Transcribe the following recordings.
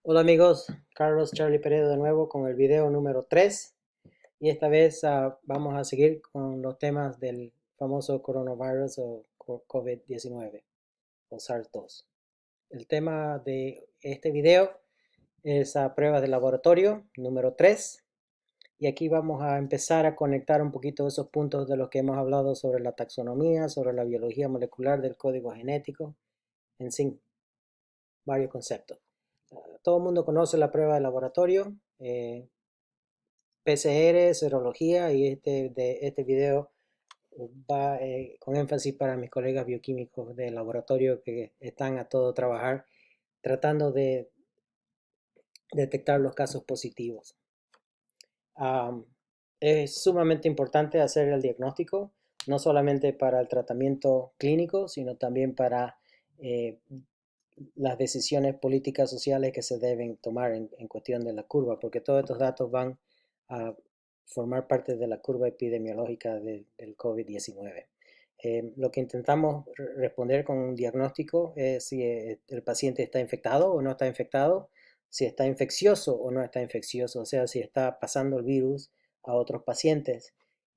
Hola amigos, Carlos Charlie Peredo de nuevo con el video número 3 y esta vez vamos a seguir con los temas del famoso coronavirus o COVID-19 o SARS-2. El tema de este video es pruebas de laboratorio número 3 y aquí vamos a empezar a conectar un poquito esos puntos de los que hemos hablado sobre la taxonomía, sobre la biología molecular del código genético, en sí, varios conceptos. Todo el mundo conoce la prueba de laboratorio, PCR, serología, y este video va con énfasis para mis colegas bioquímicos de laboratorio que están a todo trabajar tratando de detectar los casos positivos. Um, es sumamente importante hacer el diagnóstico, no solamente para el tratamiento clínico, sino también para eh, las decisiones políticas sociales que se deben tomar en cuestión de la curva, porque todos estos datos van a formar parte de la curva epidemiológica del COVID-19. Lo que intentamos responder con un diagnóstico es si el paciente está infectado o no está infectado, si está infeccioso o no está infeccioso, o sea, si está pasando el virus a otros pacientes.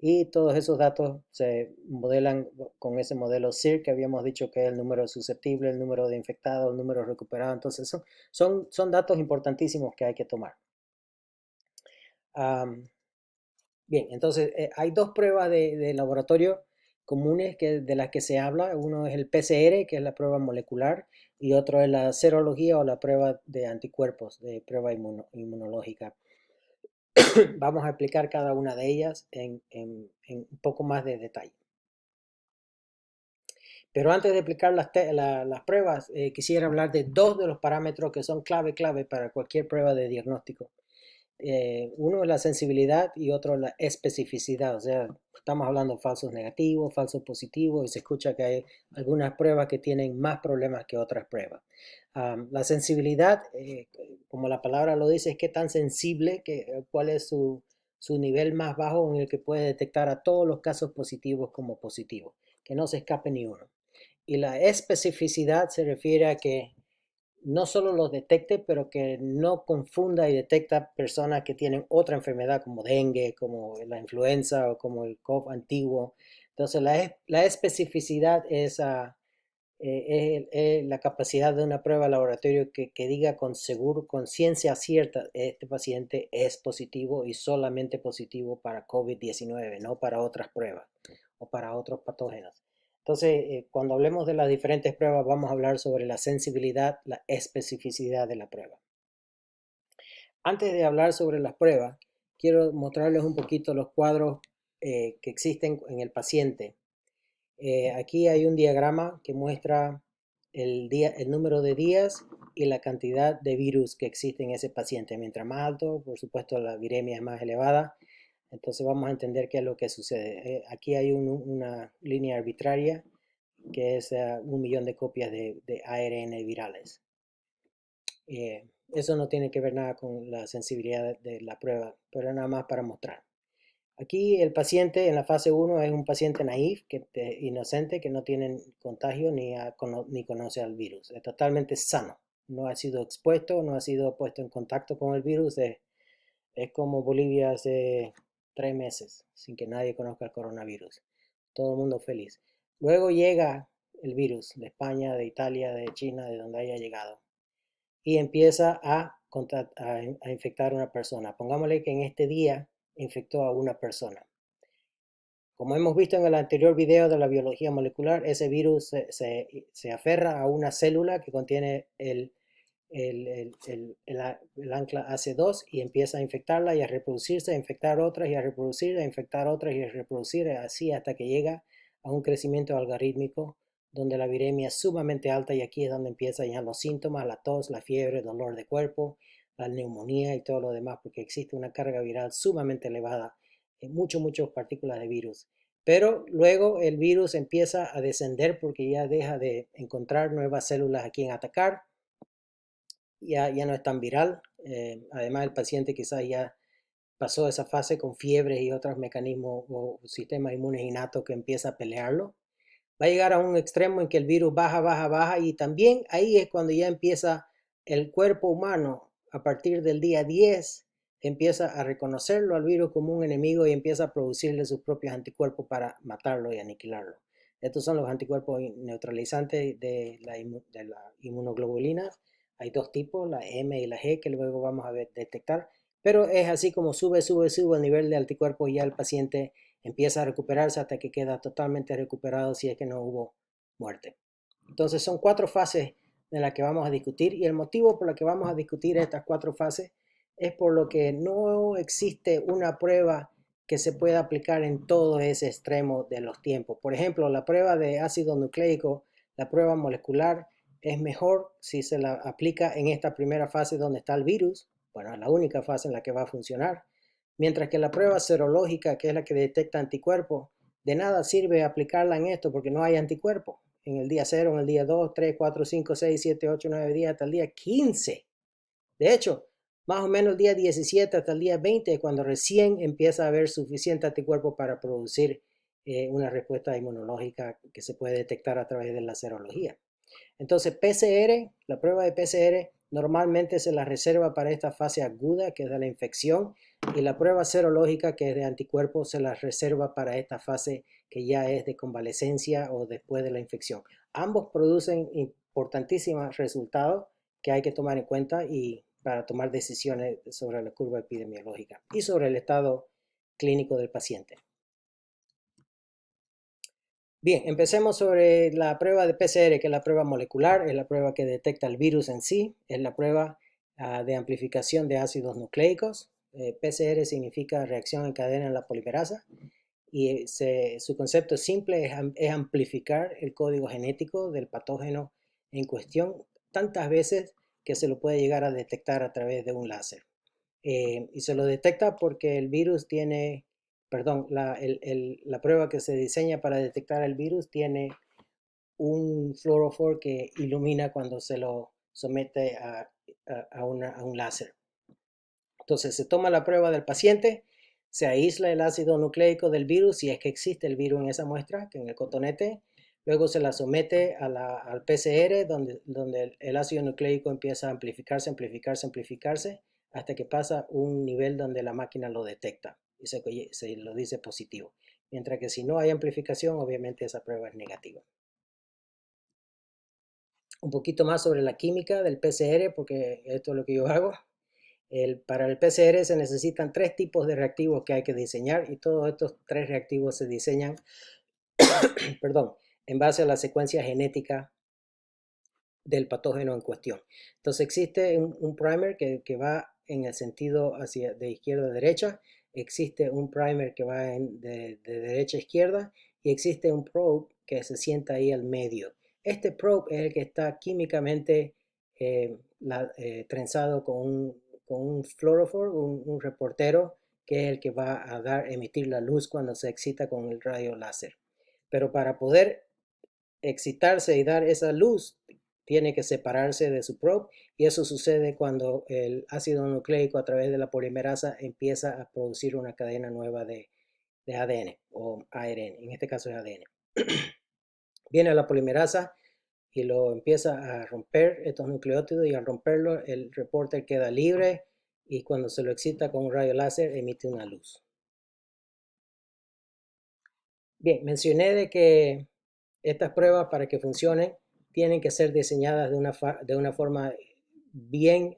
Y todos esos datos se modelan con ese modelo SIR que habíamos dicho que es el número susceptible, el número de infectados, el número recuperado. Entonces son datos importantísimos que hay que tomar. Um, Bien, entonces hay dos pruebas de laboratorio comunes de las que se habla. Uno es el PCR, que es la prueba molecular, y otro es la serología o la prueba de anticuerpos, de prueba inmunológica. Vamos a explicar cada una de ellas en un poco más de detalle. Pero antes de explicar las pruebas, quisiera hablar de dos de los parámetros que son clave para cualquier prueba de diagnóstico. Uno es la sensibilidad y otro la especificidad, o sea, estamos hablando de falsos negativos, falsos positivos, y se escucha que hay algunas pruebas que tienen más problemas que otras pruebas. La sensibilidad, como la palabra lo dice, es qué tan sensible, cuál es su nivel más bajo en el que puede detectar a todos los casos positivos como positivos, que no se escape ni uno. Y la especificidad se refiere a que no solo los detecte, pero que no confunda y detecta personas que tienen otra enfermedad como dengue, como la influenza o como el COVID antiguo. Entonces la especificidad es la capacidad de una prueba de laboratorio que diga con ciencia cierta, este paciente es positivo y solamente positivo para COVID-19, no para otras pruebas o para otros patógenos. Entonces, cuando hablemos de las diferentes pruebas, vamos a hablar sobre la sensibilidad, la especificidad de la prueba. Antes de hablar sobre las pruebas, quiero mostrarles un poquito los cuadros que existen en el paciente. Aquí hay un diagrama que muestra el número de días y la cantidad de virus que existe en ese paciente. Mientras más alto, por supuesto, la viremia es más elevada. Entonces vamos a entender qué es lo que sucede. Aquí hay una línea arbitraria que es 1 millón de copias de ARN virales. Eso no tiene que ver nada con la sensibilidad de la prueba, pero nada más para mostrar. Aquí el paciente en la fase 1 es un paciente naif, inocente, que no tiene contagio ni conoce al virus. Es totalmente sano. No ha sido expuesto, no ha sido puesto en contacto con el virus. Es como Bolivia hace 3 meses, sin que nadie conozca el coronavirus. Todo el mundo feliz. Luego llega el virus de España, de Italia, de China, de donde haya llegado. Y empieza a infectar a una persona. Pongámosle que en este día infectó a una persona. Como hemos visto en el anterior video de la biología molecular, ese virus se aferra a una célula que contiene el ancla AC2 y empieza a infectarla y a reproducirse, a infectar otras y a reproducir, a infectar otras y a reproducir, así hasta que llega a un crecimiento algorítmico donde la viremia es sumamente alta y aquí es donde empiezan ya los síntomas, la tos, la fiebre, el dolor de cuerpo, la neumonía y todo lo demás, porque existe una carga viral sumamente elevada en muchas partículas de virus. Pero luego el virus empieza a descender porque ya deja de encontrar nuevas células a quien atacar, ya no es tan viral. Además, el paciente quizás ya pasó esa fase con fiebres y otros mecanismos o sistemas inmunes innatos que empieza a pelearlo. Va a llegar a un extremo en que el virus baja y también ahí es cuando ya empieza el cuerpo humano a partir del día 10 empieza a reconocerlo al virus como un enemigo y empieza a producirle sus propios anticuerpos para matarlo y aniquilarlo. Estos son los anticuerpos neutralizantes de la inmunoglobulina. Hay dos tipos, la M y la G, que luego vamos a detectar. Pero es así como sube el nivel de anticuerpos y ya el paciente empieza a recuperarse hasta que queda totalmente recuperado si es que no hubo muerte. Entonces son 4 fases de las que vamos a discutir y el motivo por el que vamos a discutir estas 4 fases es por lo que no existe una prueba que se pueda aplicar en todo ese extremo de los tiempos. Por ejemplo, la prueba de ácido nucleico, la prueba molecular, es mejor si se la aplica en esta primera fase donde está el virus. Bueno, es la única fase en la que va a funcionar. Mientras que la prueba serológica, que es la que detecta anticuerpos, de nada sirve aplicarla en esto porque no hay anticuerpos. En el día 0, en el día 2, 3, 4, 5, 6, 7, 8, 9 días hasta el día 15. De hecho, más o menos el día 17 hasta el día 20 cuando recién empieza a haber suficiente anticuerpo para producir una respuesta inmunológica que se puede detectar a través de la serología. Entonces, PCR, la prueba de PCR normalmente se la reserva para esta fase aguda, que es de la infección, y la prueba serológica, que es de anticuerpos, se la reserva para esta fase que ya es de convalecencia o después de la infección. Ambos producen importantísimos resultados que hay que tomar en cuenta y para tomar decisiones sobre la curva epidemiológica y sobre el estado clínico del paciente. Bien, empecemos sobre la prueba de PCR, que es la prueba molecular, es la prueba que detecta el virus en sí, es la prueba de amplificación de ácidos nucleicos. PCR significa reacción en cadena en la polimerasa y su concepto simple es amplificar el código genético del patógeno en cuestión tantas veces que se lo puede llegar a detectar a través de un láser. Y se lo detecta porque el virus tiene, perdón, la prueba que se diseña para detectar el virus tiene un fluorophore que ilumina cuando se lo somete a un láser. Entonces se toma la prueba del paciente, se aísla el ácido nucleico del virus, si es que existe el virus en esa muestra, que en el cotonete, luego se la somete al PCR, donde el ácido nucleico empieza a amplificarse, hasta que pasa un nivel donde la máquina lo detecta y se lo dice positivo. Mientras que si no hay amplificación, obviamente esa prueba es negativa. Un poquito más sobre la química del PCR, porque esto es lo que yo hago. Para el PCR se necesitan 3 tipos de reactivos que hay que diseñar y todos estos 3 reactivos se diseñan perdón, en base a la secuencia genética del patógeno en cuestión. Entonces existe un primer que va en el sentido hacia de izquierda a derecha, existe un primer que va de derecha a izquierda y existe un probe que se sienta ahí al medio. Este probe es el que está químicamente trenzado con un fluorophore, un reportero, que es el que va a emitir la luz cuando se excita con el rayo láser. Pero para poder excitarse y dar esa luz, tiene que separarse de su probe y eso sucede cuando el ácido nucleico a través de la polimerasa empieza a producir una cadena nueva de ADN o ARN, en este caso es ADN. Viene a la polimerasa y lo empieza a romper estos nucleótidos y al romperlo el reporter queda libre y cuando se lo excita con un rayo láser emite una luz. Bien, mencioné de que estas pruebas para que funcionen tienen que ser diseñadas de una forma bien,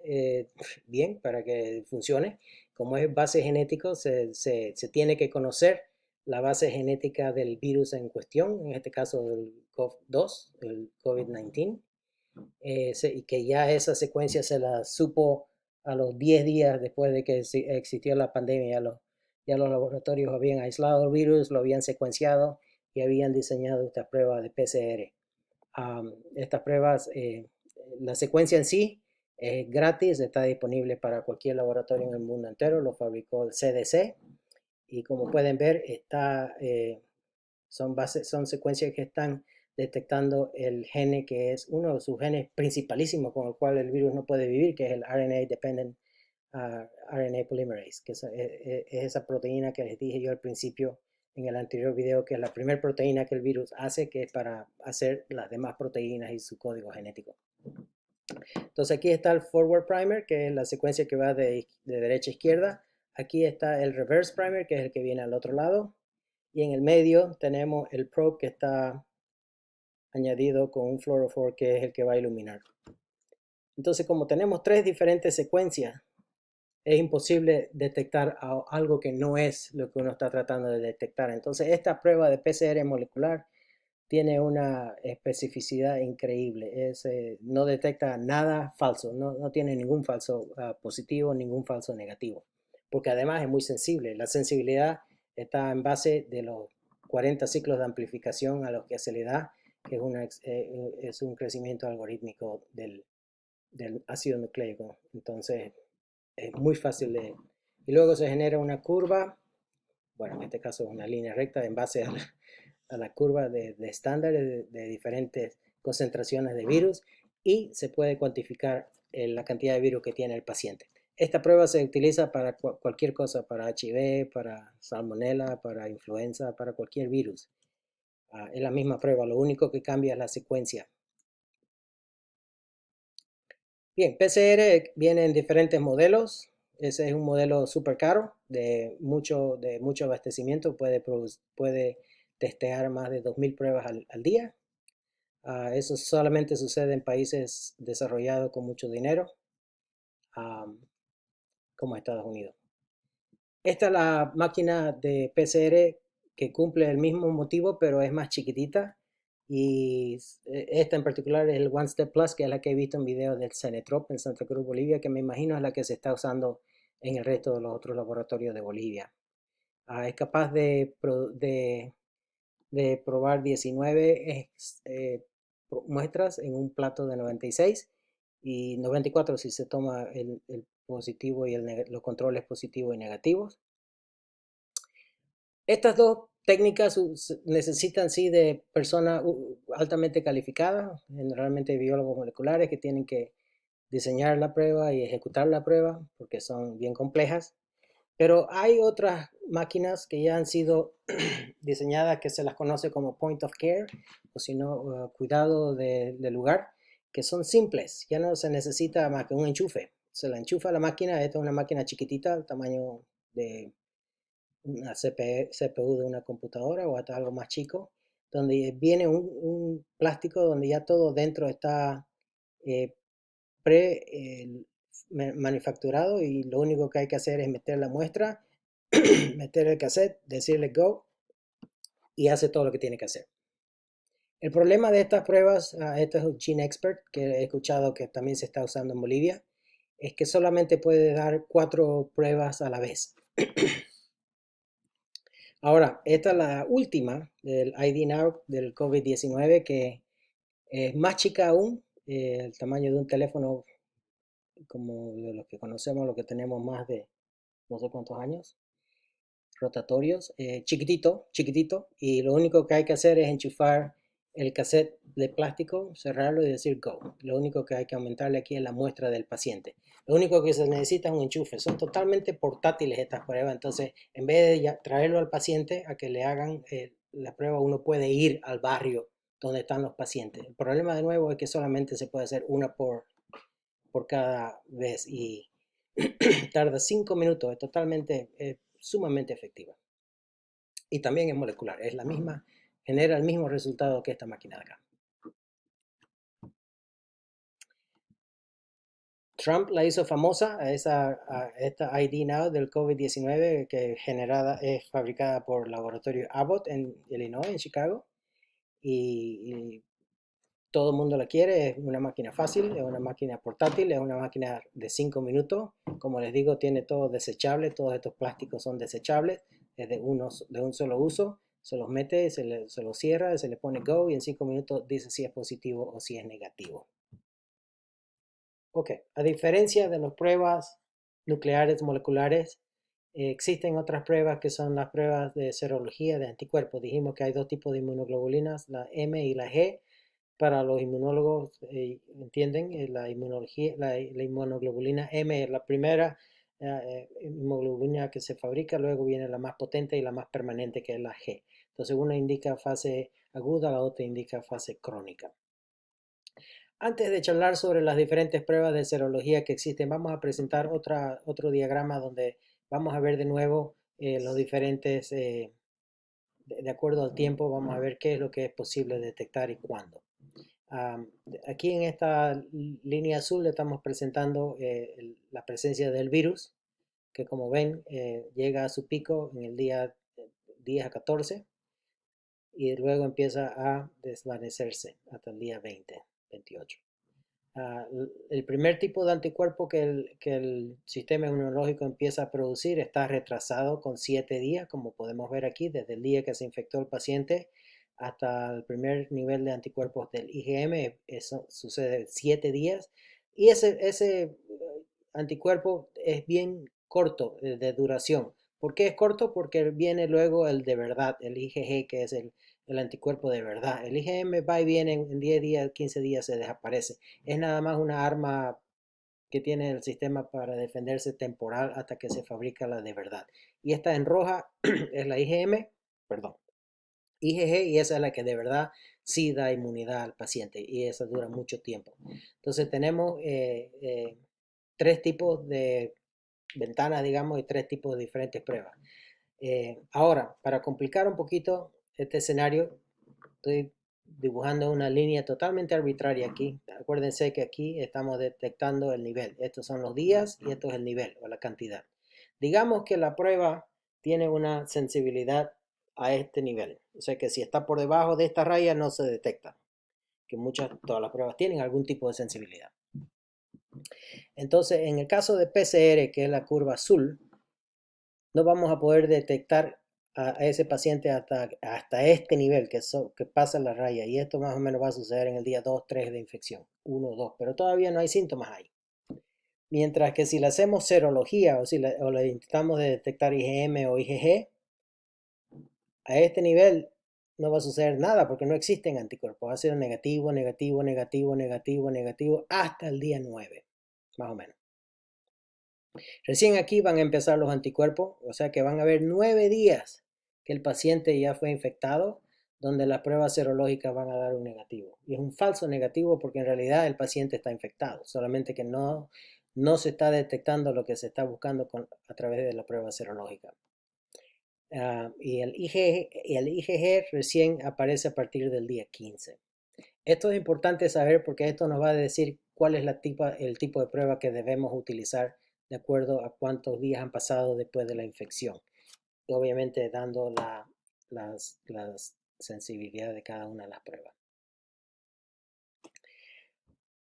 bien para que funcione. Como es base genético, se tiene que conocer la base genética del virus en cuestión, en este caso el COV-2, el COVID-19, y que ya esa secuencia se la supo a los 10 días después de que existió la pandemia. Ya los laboratorios habían aislado el virus, lo habían secuenciado y habían diseñado estas pruebas de PCR. Estas pruebas, la secuencia en sí es gratis, está disponible para cualquier laboratorio en el mundo entero, lo fabricó el CDC y como pueden ver son secuencias que están detectando el gene que es uno de sus genes principalísimos con el cual el virus no puede vivir, que es el RNA Dependent RNA Polymerase, que es esa proteína que les dije yo al principio en el anterior video, que es la primera proteína que el virus hace, que es para hacer las demás proteínas y su código genético. Entonces aquí está el forward primer, que es la secuencia que va de derecha a izquierda. Aquí está el reverse primer, que es el que viene al otro lado. Y en el medio tenemos el probe que está añadido con un fluorophore, que es el que va a iluminar. Entonces, como tenemos tres diferentes secuencias, es imposible detectar algo que no es lo que uno está tratando de detectar. Entonces, esta prueba de PCR molecular tiene una especificidad increíble. No detecta nada falso, no tiene ningún falso positivo, ningún falso negativo, porque además es muy sensible. La sensibilidad está en base de los 40 ciclos de amplificación a los que se le da, que es un crecimiento algorítmico del ácido nucleico. Entonces, es muy fácil de... Y luego se genera una curva, bueno, en este caso es una línea recta en base a la curva de estándar de diferentes concentraciones de virus, y se puede cuantificar la cantidad de virus que tiene el paciente. Esta prueba se utiliza para cualquier cosa, para HIV, para salmonella, para influenza, para cualquier virus. Es la misma prueba, lo único que cambia es la secuencia. Bien, PCR viene en diferentes modelos. Ese es un modelo súper caro, de mucho abastecimiento. Puede testear más de 2.000 pruebas al día. Eso solamente sucede en países desarrollados con mucho dinero, um, como Estados Unidos. Esta es la máquina de PCR que cumple el mismo motivo, pero es más chiquitita. Y esta en particular es el One Step Plus, que es la que he visto en videos del Cenetrop en Santa Cruz, Bolivia, que me imagino es la que se está usando en el resto de los otros laboratorios de Bolivia. Es capaz de probar 19 muestras en un plato de 96 y 94 si se toma el positivo y los controles positivos y negativos. Estas dos técnicas necesitan sí de personas altamente calificadas, generalmente biólogos moleculares que tienen que diseñar la prueba y ejecutar la prueba porque son bien complejas. Pero hay otras máquinas que ya han sido diseñadas, que se las conoce como point of care, o si no, cuidado de lugar, que son simples. Ya no se necesita más que un enchufe. Se la enchufa a la máquina. Esta es una máquina chiquitita, el tamaño de una CPU de una computadora o hasta algo más chico, donde viene un plástico donde ya todo dentro está eh, pre manufacturado, y lo único que hay que hacer es meter la muestra, meter el cassette, decirle go, y hace todo lo que tiene que hacer. El problema de estas pruebas, esto es un GeneXpert que he escuchado que también se está usando en Bolivia, es que solamente puede dar 4 pruebas a la vez. Ahora, esta es la última del ID Now del COVID-19, que es más chica aún, el tamaño de un teléfono como de los que conocemos, lo que tenemos más de no sé cuántos años, rotatorios, chiquitito, chiquitito, y lo único que hay que hacer es enchufar el cassette de plástico, cerrarlo y decir go. Lo único que hay que aumentarle aquí es la muestra del paciente. Lo único que se necesita es un enchufe. Son totalmente portátiles estas pruebas, entonces en vez de traerlo al paciente a que le hagan la prueba, uno puede ir al barrio donde están los pacientes. El problema de nuevo es que solamente se puede hacer una por cada vez, y tarda 5 minutos, es totalmente, sumamente efectiva. Y también es molecular, es la misma, genera el mismo resultado que esta máquina de acá. Trump la hizo famosa a esta ID Now del COVID-19, que es fabricada por el laboratorio Abbott en Illinois, en Chicago, y todo el mundo la quiere. Es una máquina fácil, es una máquina portátil, es una máquina de 5 minutos. Como les digo, tiene todo desechable, todos estos plásticos son desechables, es de un solo uso. Se los mete, se los cierra, se le pone go, y en 5 minutos dice si es positivo o si es negativo. Ok, a diferencia de las pruebas nucleares moleculares, existen otras pruebas que son las pruebas de serología de anticuerpos. Dijimos que hay dos tipos de inmunoglobulinas, la M y la G. Para los inmunólogos, entienden, la inmunoglobulina M es la primera inmunoglobulina que se fabrica, luego viene la más potente y la más permanente, que es la G. Entonces una indica fase aguda, la otra indica fase crónica. Antes de charlar sobre las diferentes pruebas de serología que existen, vamos a presentar otro diagrama donde vamos a ver de nuevo los diferentes, de acuerdo al tiempo, vamos a ver qué es lo que es posible detectar y cuándo. Um, Aquí en esta línea azul le estamos presentando la presencia del virus, que como ven llega a su pico en el día 10 a 14 y luego empieza a desvanecerse hasta el día 20, 28. El primer tipo de anticuerpo que el sistema inmunológico empieza a producir está retrasado con 7 días, como podemos ver aquí, desde el día que se infectó el paciente hasta el primer nivel de anticuerpos del IgM, eso sucede 7 días, y ese anticuerpo es bien corto de duración. ¿Por qué es corto? Porque viene luego el de verdad, el IgG, que es el anticuerpo de verdad. El IgM va y viene en 10 días, 15 días se desaparece. Es nada más una arma que tiene el sistema para defenderse temporal hasta que se fabrica la de verdad. Y esta en roja es la IgM, perdón, IgG, y esa es la que de verdad sí da inmunidad al paciente y esa dura mucho tiempo. Entonces tenemos tres tipos de ventanas, digamos, y tres tipos de diferentes pruebas. Ahora, para complicar un poquito este escenario, estoy dibujando una línea totalmente arbitraria aquí. Acuérdense que aquí estamos detectando el nivel. Estos son los días y esto es el nivel o la cantidad. Digamos que la prueba tiene una sensibilidad a este nivel. O sea que si está por debajo de esta raya no se detecta. Que todas las pruebas tienen algún tipo de sensibilidad. Entonces, en el caso de PCR, que es la curva azul, no vamos a poder detectar a ese paciente hasta este nivel que pasa la raya. Y esto más o menos va a suceder en el día 2, 3 de infección. 1 o 2, pero todavía no hay síntomas ahí. Mientras que si le hacemos serología o le intentamos de detectar IgM o IgG, a este nivel no va a suceder nada porque no existen anticuerpos. Va a ser negativo, negativo, negativo, negativo, negativo hasta el día 9, más o menos. Recién aquí van a empezar los anticuerpos, o sea que van a haber 9 días que el paciente ya fue infectado, donde las pruebas serológicas van a dar un negativo. Y es un falso negativo porque en realidad el paciente está infectado, solamente que no se está detectando lo que se está buscando a través de la prueba serológica. Y el IgG recién aparece a partir del día 15. Esto es importante saber porque esto nos va a decir cuál es el tipo de prueba que debemos utilizar de acuerdo a cuántos días han pasado después de la infección. Y obviamente dando las sensibilidades de cada una de las pruebas.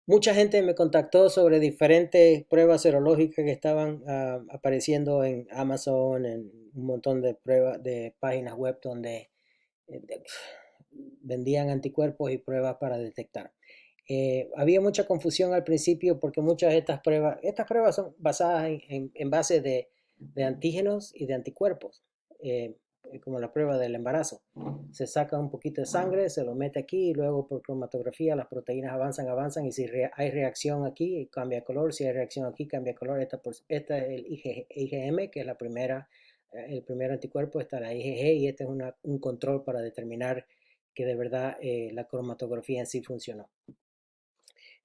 Mucha gente me contactó sobre diferentes pruebas serológicas que estaban apareciendo en Amazon, en un montón de pruebas de páginas web donde vendían anticuerpos y pruebas para detectar. Había mucha confusión al principio porque muchas de estas pruebas son basadas en base de antígenos y de anticuerpos, como la prueba del embarazo. Se saca un poquito de sangre, se lo mete aquí y luego por cromatografía las proteínas avanzan y si hay reacción aquí cambia de color, si hay reacción aquí cambia de color. Esta es el IgM, que es el primer anticuerpo, está la IgG y este es un control para determinar que de verdad la cromatografía en sí funcionó.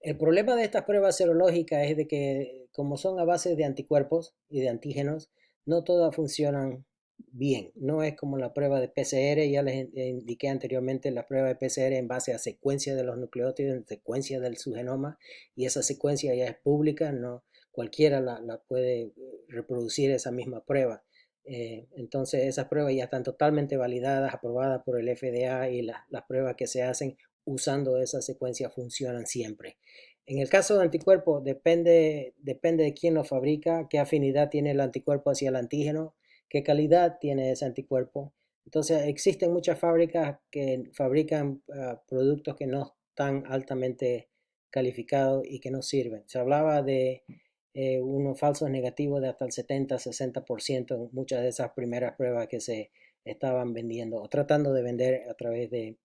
El problema de estas pruebas serológicas es de que como son a base de anticuerpos y de antígenos, no todas funcionan bien. No es como la prueba de PCR, ya les indiqué anteriormente, la prueba de PCR en base a secuencia de los nucleótidos, en secuencia de su genoma, y esa secuencia ya es pública, no cualquiera la puede reproducir esa misma prueba. Entonces esas pruebas ya están totalmente validadas, aprobadas por el FDA y las pruebas que se hacen usando esa secuencia funcionan siempre. En el caso de anticuerpos, depende de quién lo fabrica, qué afinidad tiene el anticuerpo hacia el antígeno, qué calidad tiene ese anticuerpo. Entonces existen muchas fábricas que fabrican productos que no están altamente calificados y que no sirven. Se hablaba de unos falsos negativos de hasta el 70-60% en muchas de esas primeras pruebas que se estaban vendiendo o tratando de vender a través de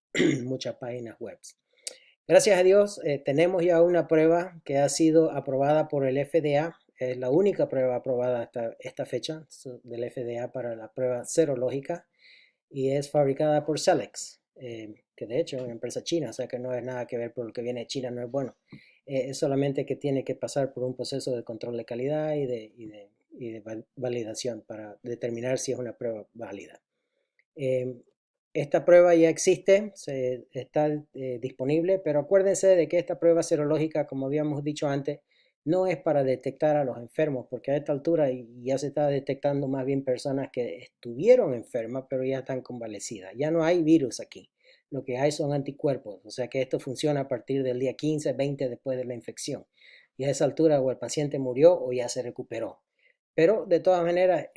muchas páginas web. Gracias a Dios tenemos ya una prueba que ha sido aprobada por el FDA. Es la única prueba aprobada hasta esta fecha del FDA para la prueba serológica y es fabricada por Cellex. que de hecho es una empresa china, o sea que no es nada que ver por lo que viene de China, no es bueno. Es solamente que tiene que pasar por un proceso de control de calidad y de validación para determinar si es una prueba válida. Eh, esta prueba ya existe, está disponible, pero acuérdense de que esta prueba serológica, como habíamos dicho antes, no es para detectar a los enfermos, porque a esta altura ya se está detectando más bien personas que estuvieron enfermas, pero ya están convalecidas. Ya no hay virus aquí. Lo que hay son anticuerpos, o sea que esto funciona a partir del día 15, 20 después de la infección. Y a esa altura o el paciente murió o ya se recuperó. Pero de todas maneras,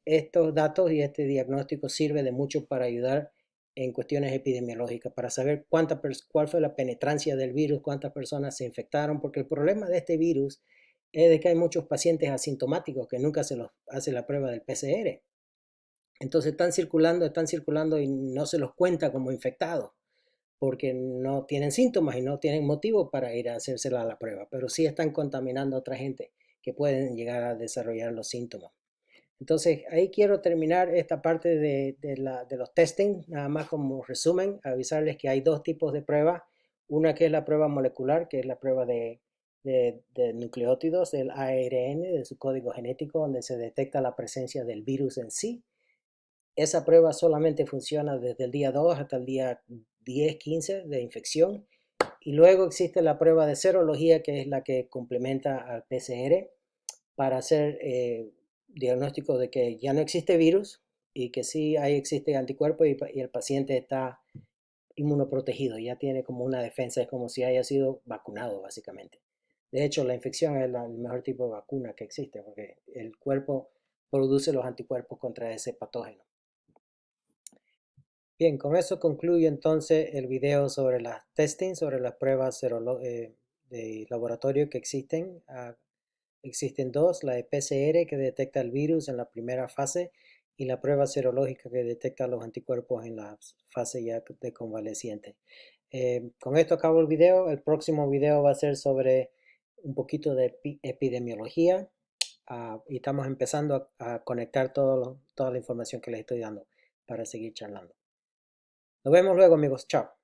estos datos y este diagnóstico sirve de mucho para ayudar en cuestiones epidemiológicas, para saber cuál fue la penetrancia del virus, cuántas personas se infectaron, porque el problema de este virus es de que hay muchos pacientes asintomáticos que nunca se los hace la prueba del PCR. Entonces están circulando y no se los cuenta como infectados, porque no tienen síntomas y no tienen motivo para ir a hacérsela la prueba, pero sí están contaminando a otra gente que pueden llegar a desarrollar los síntomas. Entonces, ahí quiero terminar esta parte de los testing, nada más como resumen, avisarles que hay dos tipos de pruebas. Una que es la prueba molecular, que es la prueba de nucleótidos, del ARN, de su código genético, donde se detecta la presencia del virus en sí. Esa prueba solamente funciona desde el día 2 hasta el día 10, 15 de infección. Y luego existe la prueba de serología, que es la que complementa al PCR para hacer diagnóstico de que ya no existe virus y que sí existe anticuerpo y el paciente está inmunoprotegido, ya tiene como una defensa, es como si haya sido vacunado básicamente. De hecho, la infección es el mejor tipo de vacuna que existe porque el cuerpo produce los anticuerpos contra ese patógeno. Bien, con eso concluyo entonces el video sobre las testing, sobre las pruebas de laboratorio que existen. Existen dos, la de PCR que detecta el virus en la primera fase y la prueba serológica que detecta los anticuerpos en la fase ya de convaleciente. Con esto acabo el video. El próximo video va a ser sobre un poquito de epidemiología y estamos empezando a conectar toda la información que les estoy dando para seguir charlando. Nos vemos luego, amigos. Chao.